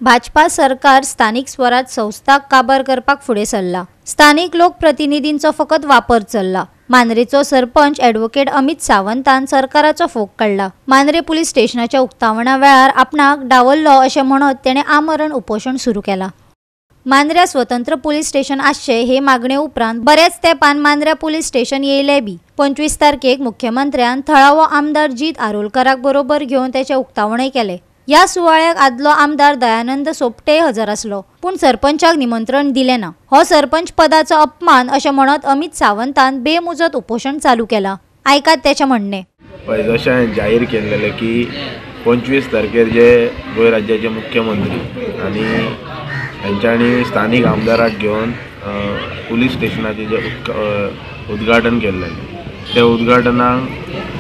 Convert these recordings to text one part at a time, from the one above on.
भाजपा सरकार स्थानिक स्वराज संस्थाक काबार करपाक फुडें सरला। स्थानिक लोकप्रतिनिधींचो फकत वापर चल्ला। मांद्रेचो सरपंच ॲडव्होकेट अमित सावंतान सरकाराचो फोग काढला। मांद्रे पुलीस स्टेशनाच्या उक्तावणा वेळार आपणाक डावल्लो अशें म्हणत तेणें आमरण उपोषण सुरू केलां। मांद्र्या स्वतंत्र पुलीस स्टेशन आसचे हे मागणे उपरांत बरेच तेंपान मांद्र्या पुलीस स्टेशन येयले बी 25 तारखेक मुख्यमंत्र्यान थळावो आमदार जीत आरोलकराक बरोबर घेवन तेचे उक्तावणय केले। या सुवाळ्याक आदलो आमदार दयानंद सोपटे हजर आसलो, पूण सरपंचाक निमंत्रण दिलें ना। हो सरपंच पदाचो अपमान अशें म्हणत अमित सावंतान बेमुजत उपोषण चालू केलां। आयकात तेचें म्हणणें। जशें जाहीर केल्लेलें की 25 तारखेर जे गोंय राज्याचे मुख्यमंत्री आनी तांच्यांनी स्थानिक आमदाराक घेवन पुलीस स्टेशनाचें जे उद्घाटन केल्लें ते उद्घाटनाक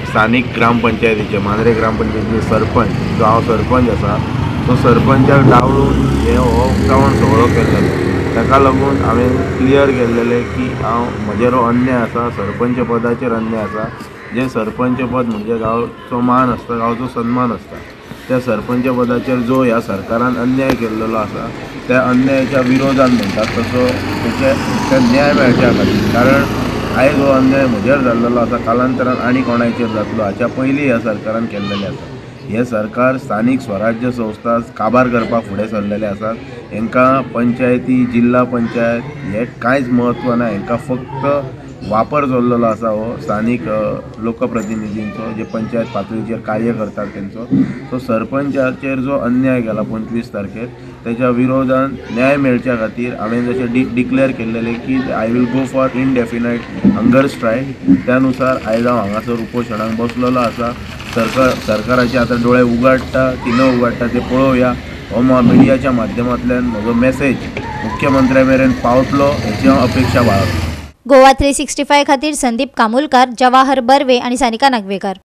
स्थानिक ग्रामपंचायतीचे मांद्रे ग्रामपंचायतीचे सरपंच जो हांव सरपंच आसा तो सरपंचाक डावळून हे हो उक्तावण सोहळो केल्लो। ताका लागून हांवें क्लियर केल्लेलें की म्हजेर हो अन्याय आसा, सरपंच पदाचेर अन्याय आसा। जे सरपंच पद म्हणजे गांवचो मान आसता, गांवचो सन्मान आसता। त्या सरपंच पदाचेर जो ह्या सरकारान अन्याय केल्लो आसा त्या अन्यायाच्या विरोधान म्हणटात तसो तेचे न्याय मेळच्या खातीर, कारण आयज हो अन्याय म्हजेर जाल्लो आसा, कालांतरान आनी कोणाचेर जातलो हाच्या पयलीं ह्या सरकारान केल्लेलें आसा। हे सरकार स्थानिक स्वराज्य संस्था काबार करपाक फुडें सरलेले आसात। हांकां पंचायती, जिल्हा पंचायत हे कांयच म्हत्व ना। हांकां फक्त वापर चल्लेलो आसा हो स्थानिक लोकप्रतिनिधींचो, जे पंचायत पातळीचेर कार्य करतात तेंचो। सो सरपंचाचेर जो अन्याय केला 25 तारखेर तेच्या विरोधान न्याय मेळच्या खातीर हांवें जशें डिक्लेअर केल्लेलें की I will go for indefinite hunger strike, त्यानुसार आयज हांव हांगासर उपोशणाक बसलेलो आसा। सरकाराचे आतां डोळे उगडटा की न उगडटा ते पळोवया। हो मिडियाच्या माध्यमांतल्यान म्हजो मेसेज मुख्यमंत्र्या मेरेन पावतलो हेची हांव अपेक्षा बाळगतां। गोवा 365 खातीर संदीप कामुलकार, जवाहर बर्वे आनी सानिका नागवेकर।